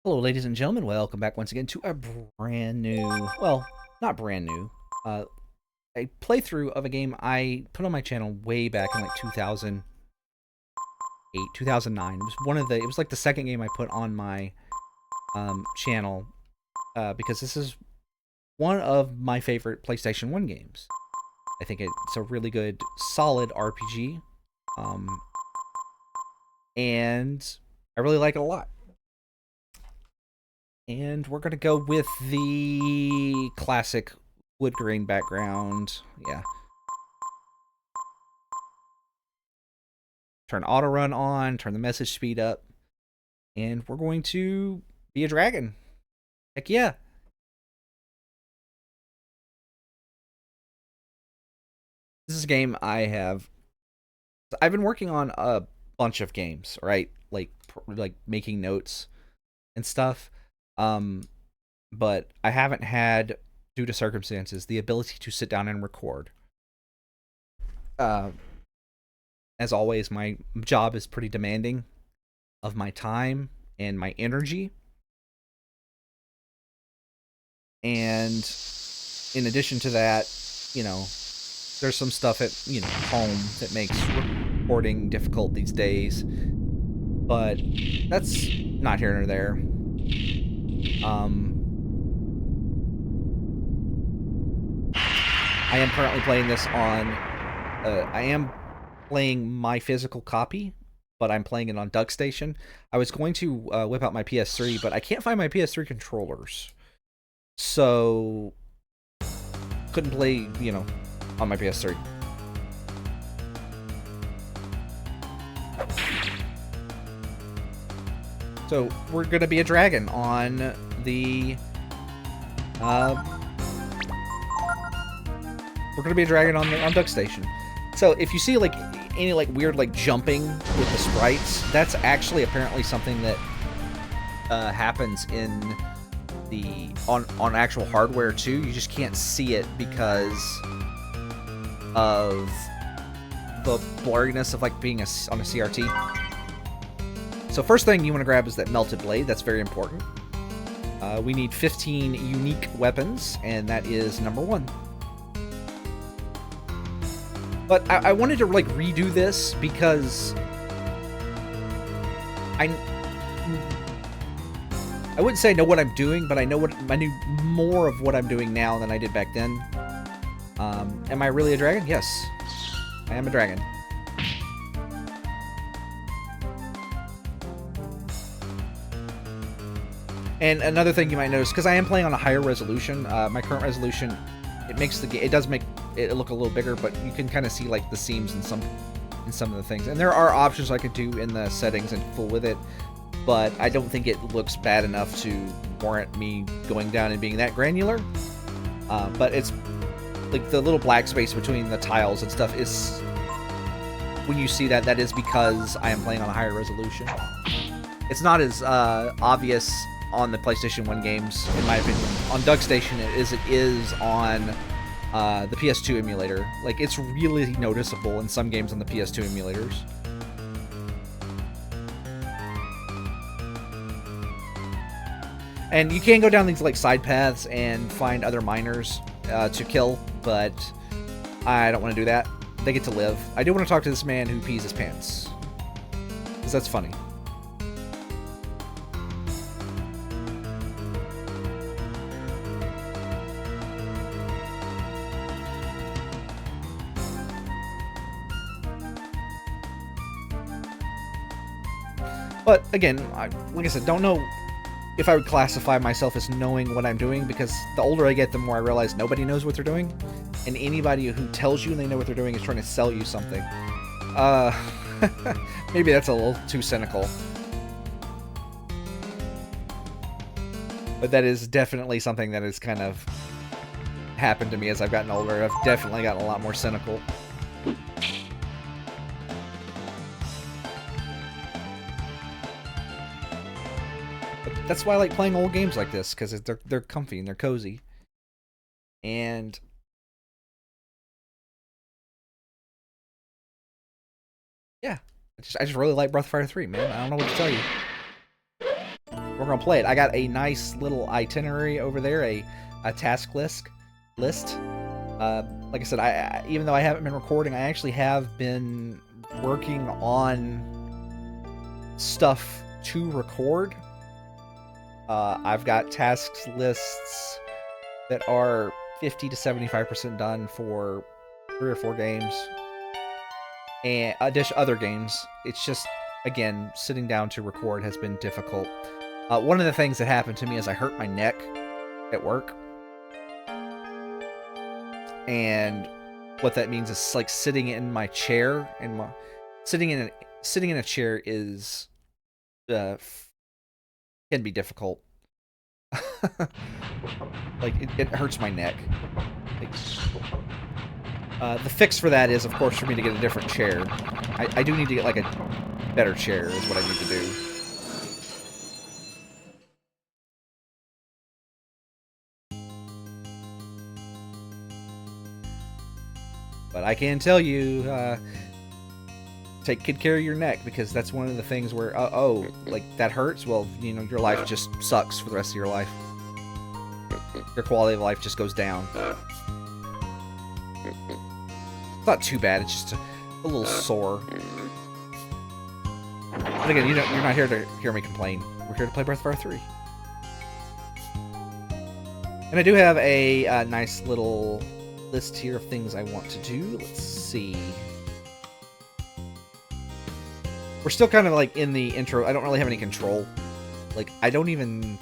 Hello, ladies and gentlemen. Welcome back once again to a brand new, well, not brand new, uh, a playthrough of a game I put on my channel way back in like 2008, 2009. It was like the second game I put on my channel because this is one of my favorite PlayStation 1 games. I think it's a really good, solid RPG, um, and I really like it a lot. And we're going to go with the classic wood grain background. Yeah. Turn auto run on, turn the message speed up, and we're going to be a dragon. Heck yeah. This is a game I've been working on a bunch of games, right? Like making notes and stuff. Um but I haven't had, due to circumstances, the ability to sit down and record. Uh as always, my job is pretty demanding of my time and my energy. And in addition to that, you know, there's some stuff at, home that makes recording difficult these days. But that's not here nor there. I am currently playing this on. I am playing my physical copy, but I'm playing it on DuckStation. I was going to whip out my PS3, but I can't find my PS3 controllers, so couldn't play, on my PS3. So we're gonna be a dragon on the. We're gonna be a dragon on DuckStation. So if you see like any like weird like jumping with the sprites, that's actually apparently something that happens in the on actual hardware too. You just can't see it because of the blurriness of like being on a CRT. So first thing you want to grab is that melted blade. That's very important. We need 15 unique weapons, and that is number 1. But I wanted to like redo this because I wouldn't say I know what I'm doing, but I knew more of what I'm doing now than I did back then. Am I really a dragon? Yes, I am a dragon. And another thing you might notice, because I am playing on a higher resolution, my current resolution, it does make it look a little bigger, but you can kind of see like the seams in some of the things. And there are options I could do in the settings and fool with it, but I don't think it looks bad enough to warrant me going down and being that granular. But it's like the little black space between the tiles and stuff is, when you see that, that is because I am playing on a higher resolution. It's not as obvious on the PlayStation 1 games, in my opinion, on DuckStation it is on the PS2 emulator. Like, it's really noticeable in some games on the PS2 emulators. And you can go down these like side paths and find other miners to kill, but I don't want to do that. They get to live. I do want to talk to this man who pees his pants, because that's funny. But again, like I said, don't know if I would classify myself as knowing what I'm doing, because the older I get, the more I realize nobody knows what they're doing, and anybody who tells you they know what they're doing is trying to sell you something. Maybe that's a little too cynical. But that is definitely something that has kind of happened to me as I've gotten older. I've definitely gotten a lot more cynical. That's why I like playing old games like this, because they're comfy and they're cozy. And yeah, I just really like Breath of Fire 3, man. I don't know what to tell you. we're gonna play it. I got a nice little itinerary over there, a task list. Like I said, I even though I haven't been recording, I actually have been working on stuff to record. I've got tasks lists that are 50 to 75% done for 3 or 4 games, and other games. It's just, again, sitting down to record has been difficult. One of the things that happened to me is I hurt my neck at work, and what that means is like sitting in my chair and sitting in a chair is can be difficult. Like it hurts my neck. Like, the fix for that is, of course, for me to get a different chair. I do need to get like a better chair is what I need to do. But I can tell you, take good care of your neck, because that's one of the things where, oh, like, that hurts? Well, you know, your life just sucks for the rest of your life. Your quality of life just goes down. It's not too bad, it's just a little sore. But again, you're not here to hear me complain. We're here to play Breath of Fire 3. And I do have a nice little list here of things I want to do. Let's see. We're still kind of like in the intro. I don't really have any control. Like, I don't even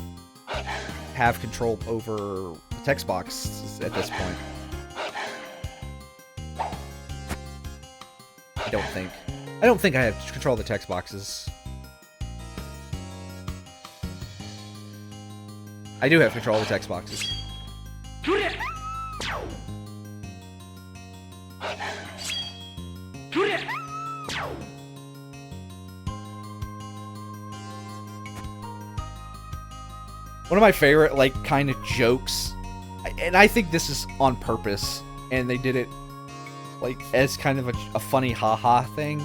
have control over the text box at this point. I don't think I have control of the text boxes. I do have control of the text boxes. One of my favorite, like, kind of jokes, and I think this is on purpose, and they did it, like, as kind of a funny haha thing,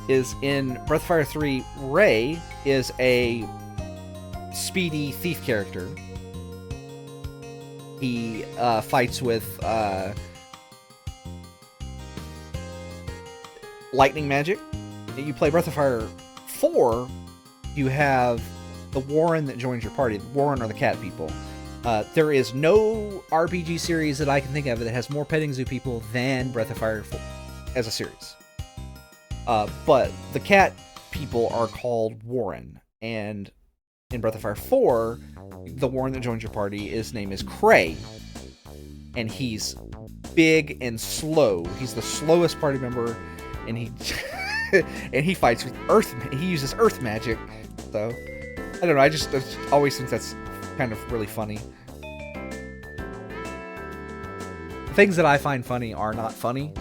is in Breath of Fire 3, Ray is a speedy thief character. He fights with lightning magic. You play Breath of Fire 4, you have the Warren that joins your party. The Warren are the cat people. There is no RPG series that I can think of that has more petting zoo people than Breath of Fire 4 as a series. But the cat people are called Warren, and in Breath of Fire 4, the Warren that joins your party, his name is Cray, and he's big and slow. He's the slowest party member, and he and he fights with earth. He uses earth magic, so I don't know. I always think that's kind of really funny. The things that I find funny are not funny,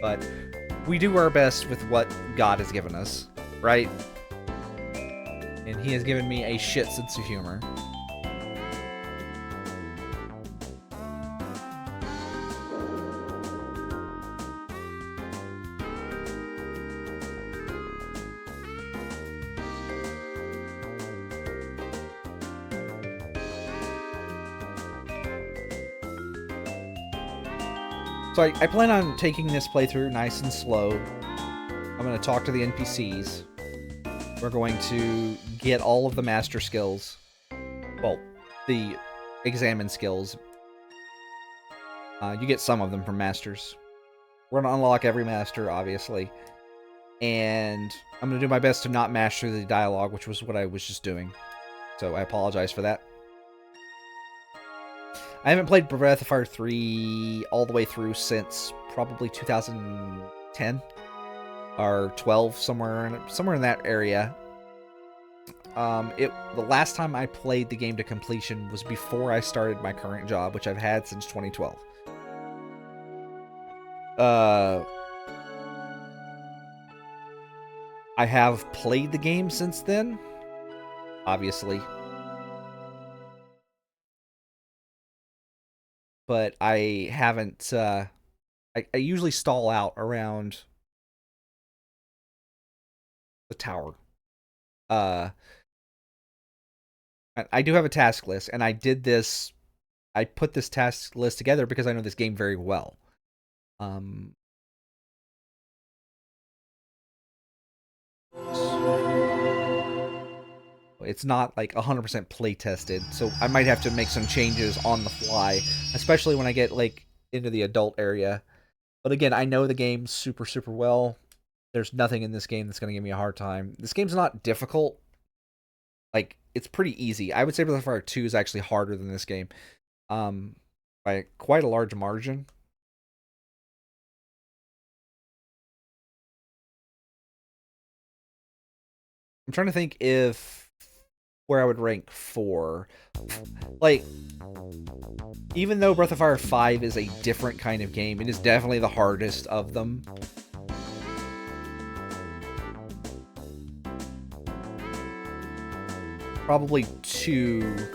but we do our best with what God has given us, right? And He has given me a shit sense of humor. So I plan on taking this playthrough nice and slow. I'm going to talk to the NPCs. We're going to get all of the master skills. Well, the examine skills. You get some of them from masters. We're going to unlock every master, obviously. And I'm going to do my best to not mash through the dialogue, which was what I was just doing. So I apologize for that. I haven't played Breath of Fire 3 all the way through since probably 2010 or 12, somewhere in that area. The last time I played the game to completion was before I started my current job, which I've had since 2012. I have played the game since then, obviously. But I haven't, I usually stall out around the tower. uh I do have a task list, and I did this. I put this task list together because I know this game very well. Um, it's not like 100% play tested, so I might have to make some changes on the fly, especially when I get like into the adult area. But again, I know the game super well. There's nothing in this game that's going to give me a hard time. This game's not difficult. Like, it's pretty easy. I would say Breath of Fire 2 is actually harder than this game. By quite a large margin. I'm trying to think if where I would rank 4. Like, even though Breath of Fire 5 is a different kind of game, it is definitely the hardest of them. Probably 2.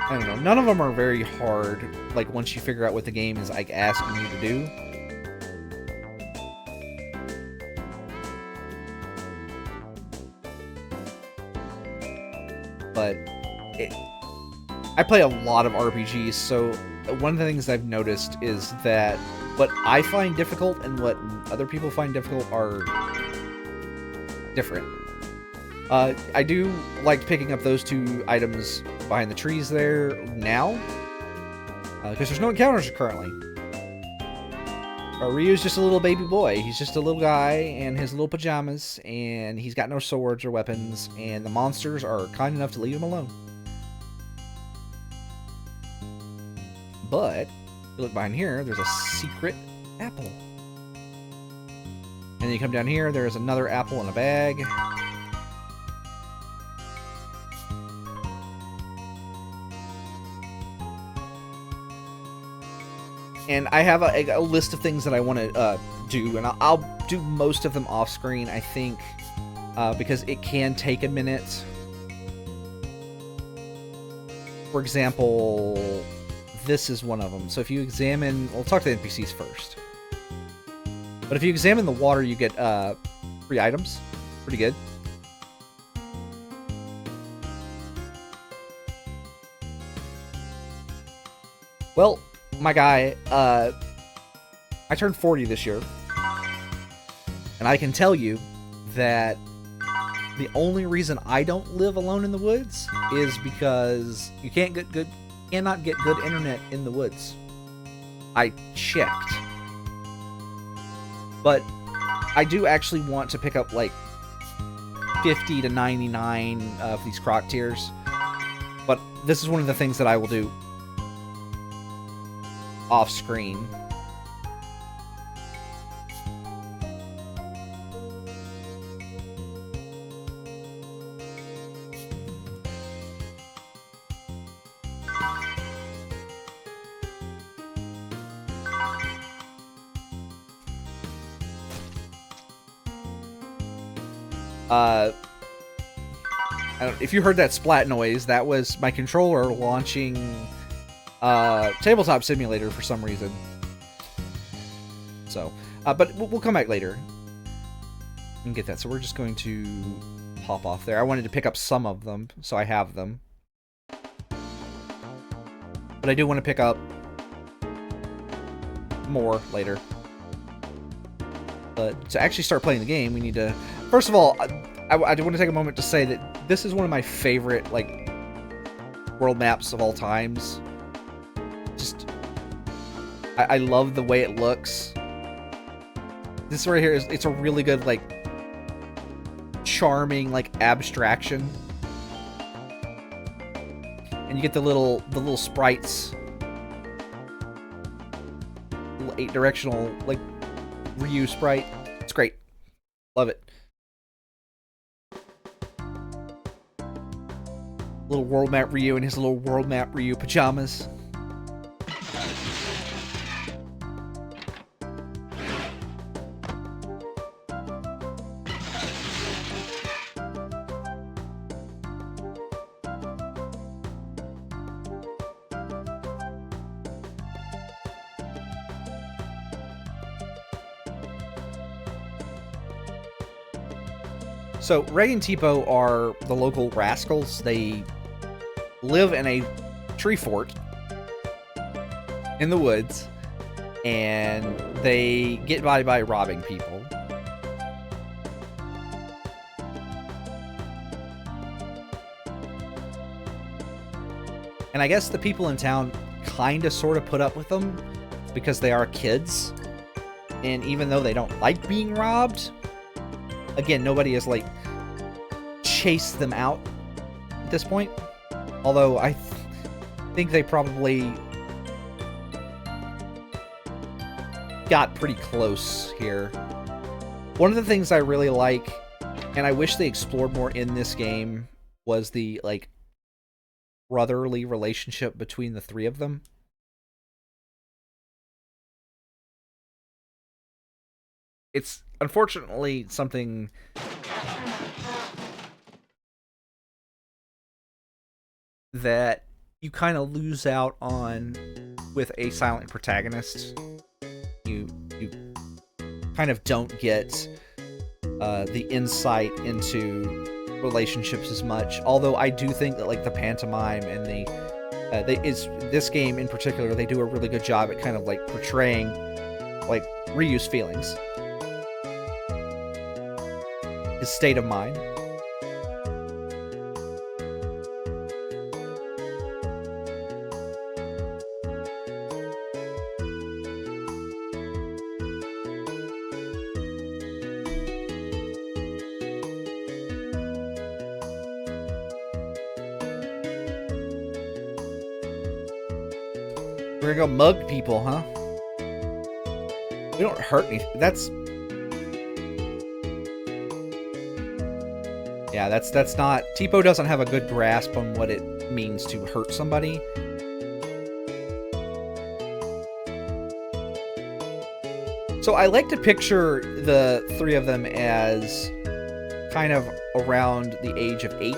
I don't know. None of them are very hard, like, once you figure out what the game is, like, asking you to do. But I play a lot of RPGs, so one of the things I've noticed is that what I find difficult and what other people find difficult are different. I do like picking up those 2 items behind the trees there now, because there's no encounters currently. Ryu's just a little baby boy. He's just a little guy in his little pajamas, and he's got no swords or weapons, and the monsters are kind enough to leave him alone. But, if you look behind here, there's a secret apple. And then you come down here, there's another apple in a bag. And I have a list of things that I want to do, and I'll do most of them off screen, I think, because it can take a minute. For example, this is one of them. So if you examine, we'll talk to the NPCs first. But if you examine the water, you get 3 items. Pretty good. Well, my guy, I turned 40 this year, and I can tell you that the only reason I don't live alone in the woods is because you cannot get good internet in the woods. I checked. But I do actually want to pick up like 50 to 99 of these croc tiers. But this is one of the things that I will do off screen. If you heard that splat noise, that was my controller launching Tabletop Simulator for some reason. So, but we'll come back later and get that. So we're just going to pop off there. I wanted to pick up some of them, so I have them. But I do want to pick up more later. But to actually start playing the game, we need to... First of all, I do want to take a moment to say that this is one of my favorite, like, world maps of all times. Just... I love the way it looks. This right here it's a really good, like, charming, like, abstraction. And you get the little sprites. Little 8-directional, like, Ryu sprite. It's great. Love it. Little world map Ryu in his little world map Ryu pajamas. So Ray and Tipo are the local rascals. They live in a tree fort in the woods, and they get by robbing people. And I guess the people in town kind of sort of put up with them because they are kids. And even though they don't like being robbed, again, nobody has, like, chased them out at this point. Although I think they probably got pretty close here. One of the things I really like, and I wish they explored more in this game, was the, like, brotherly relationship between the three of them. It's unfortunately something that you kind of lose out on with a silent protagonist. You kind of don't get the insight into relationships as much. Although I do think that, like, the pantomime and this game in particular, they do a really good job at kind of, like, portraying, like, Ryu's feelings, his state of mind. We're gonna go mug people, huh? We don't hurt anything. That's not... Tipo doesn't have a good grasp on what it means to hurt somebody. So I like to picture the three of them as kind of around the age of 8.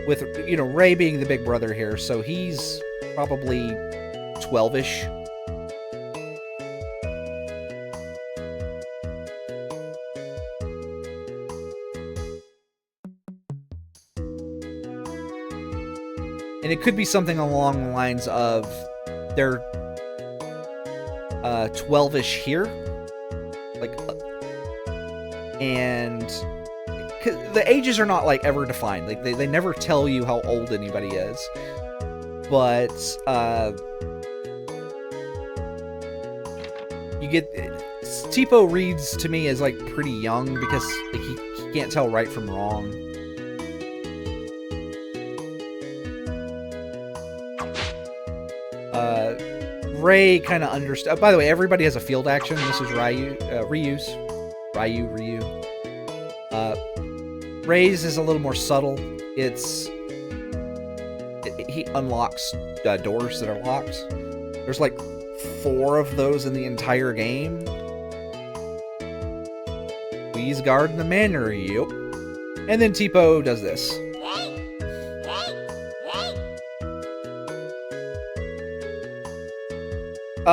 With, you know, Ray being the big brother here, so he's probably 12-ish. And it could be something along the lines of they're 12-ish here. Like, and the ages are not, like, ever defined. Like, they never tell you how old anybody is. But, you get... Tipo reads to me as, like, pretty young because, like, he can't tell right from wrong. Ray kind of understood. By the way, everybody has a field action. This is Ryu. Ray's is a little more subtle. He unlocks doors that are locked. There's like 4 of those in the entire game. Please guard the manor, yep. And then Tipo does this.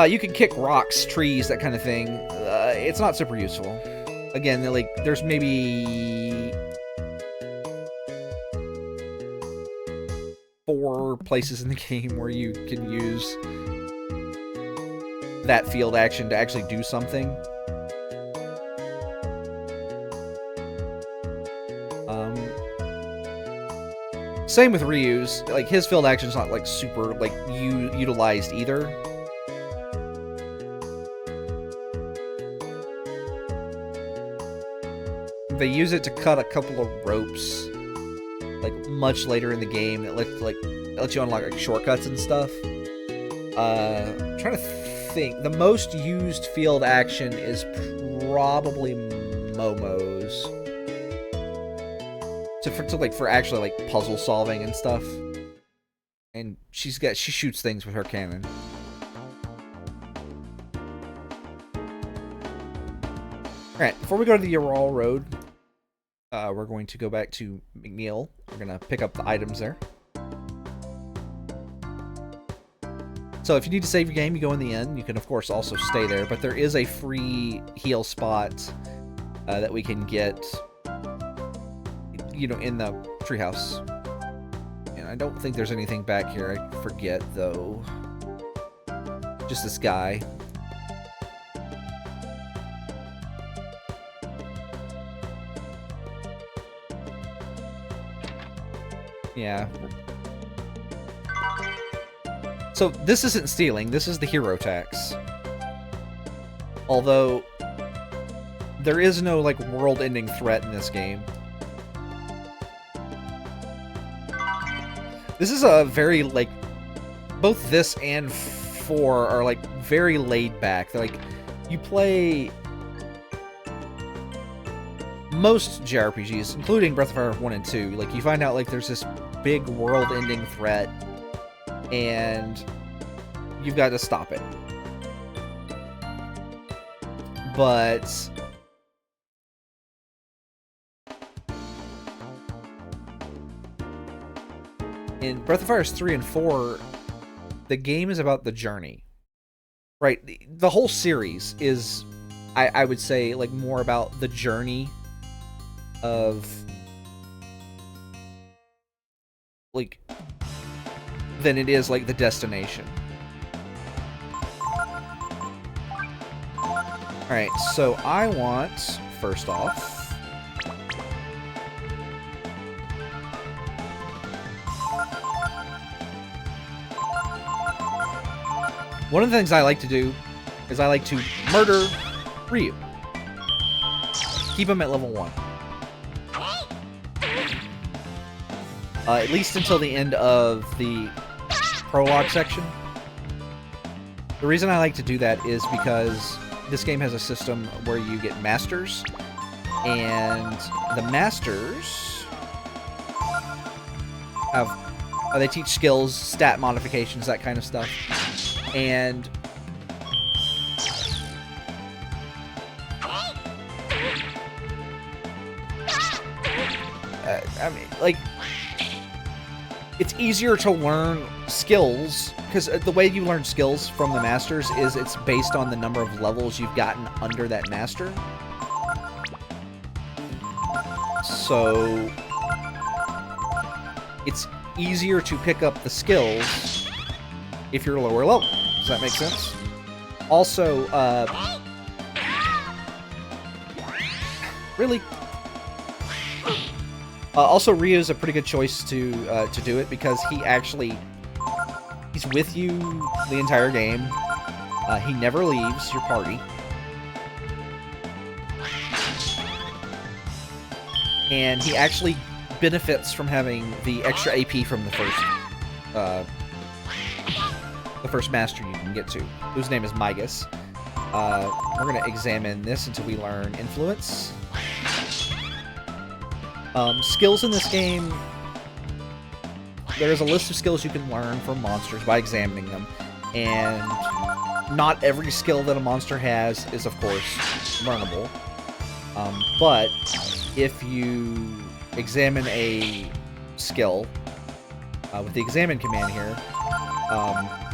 You can kick rocks, trees, that kind of thing. It's not super useful. Again, there's maybe 4 places in the game where you can use that field action to actually do something. Same with Ryu's. Like, his field action's not, like, super, like, utilized either. They use it to cut a couple of ropes, like, much later in the game that lets you unlock, like, shortcuts and stuff. I'm trying to think. The most used field action is probably Momo's. For actually, like, puzzle solving and stuff. And she shoots things with her cannon. Alright, before we go to the Ural Road, we're going to go back to McNeil. We're going to pick up the items there. So if you need to save your game, you go in the inn. You can, of course, also stay there. But there is a free heal spot that we can get you know, in the treehouse. And I don't think there's anything back here. I forget, though. Just this guy. Yeah. So this isn't stealing, this is the hero tax. Although there is no like world-ending threat in this game. This is a very like both this and 4 are like very laid back. They're like you play most JRPGs, including Breath of Fire 1 and 2, like you find out like there's this big world-ending threat and you've got to stop it. But in Breath of Fire 3 and 4, the game is about the journey. Right? The whole series is, I would say, like more about the journey of like than it is like the destination. Alright, so I want, first off, one of the things I like to do is I like to murder Ryu. Keep him at level 1. At least until the end of the prologue section. The reason I like to do that is because this game has a system where you get masters, and the masters have they teach skills, stat modifications, that kind of stuff. And I mean, like, it's easier to learn skills because the way you learn skills from the masters is it's based on the number of levels you've gotten under that master. So it's easier to pick up the skills if you're lower level. Does that make sense? Also, really? Also, Ryu's a pretty good choice to do it because he's with you the entire game. He never leaves your party. And he actually benefits from having the extra AP from the first master you can get to, whose name is Migas. We're going to examine this until we learn Influence. Skills in this game, there's a list of skills you can learn from monsters by examining them, and not every skill that a monster has is, of course, learnable. But if you examine a skill with the examine command here,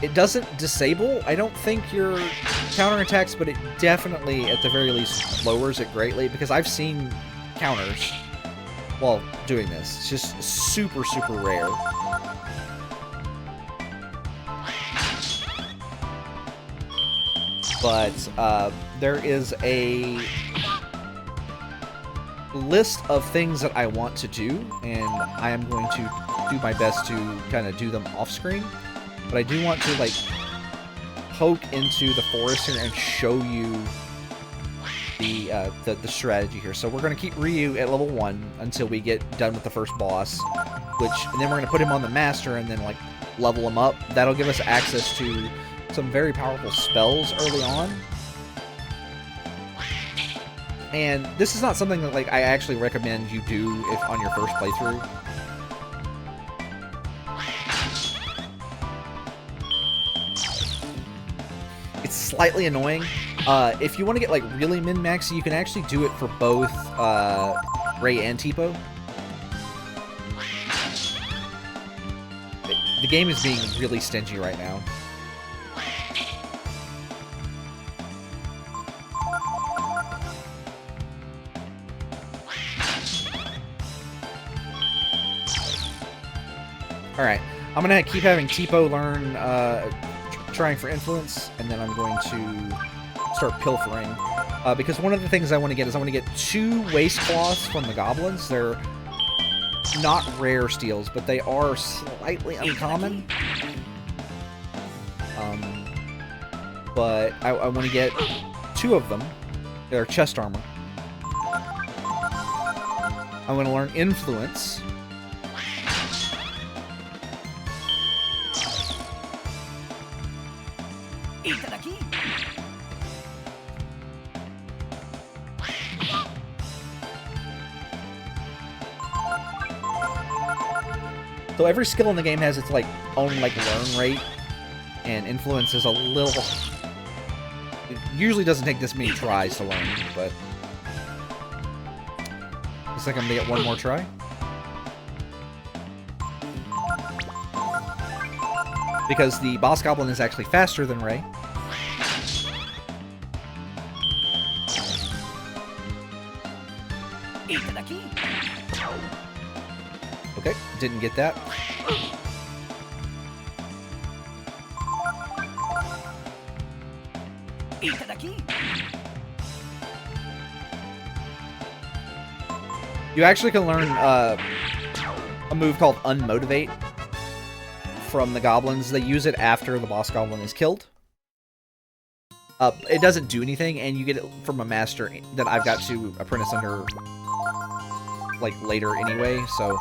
it doesn't disable, I don't think, your counterattacks, but it definitely, at the very least, lowers it greatly, because I've seen counters while doing this. It's just super, super rare. But there is a list of things that I want to do, and I am going to do my best to kind of do them off screen. But I do want to like poke into the forest here and show you the strategy here. So we're going to keep Ryu at level 1 until we get done with the first boss, and then we're going to put him on the master and then like level him up. That'll give us access to some very powerful spells early on. And this is not something that like I actually recommend you do if on your first playthrough. It's slightly annoying. If you want to get like really min-max, you can actually do it for both Ray and Tipo. The game is being really stingy right now. Alright, I'm gonna keep having Tipo learn trying for influence, and then I'm going to start pilfering. Because one of the things I want to get is I want to get 2 waste cloths from the goblins. They're not rare steals, but they are slightly uncommon. But I want to get 2 of them. They're chest armor. I'm going to learn influence. So every skill in the game has its own learn rate, and influence is a little. It usually doesn't take this many tries to learn, but looks like I'm gonna get 1 more try. Because the boss goblin is actually faster than Ray. Okay, didn't get that. You actually can learn a move called Unmotivate from the goblins. They use it after the boss goblin is killed. It doesn't do anything, and you get it from a master that I've got to apprentice under later anyway, so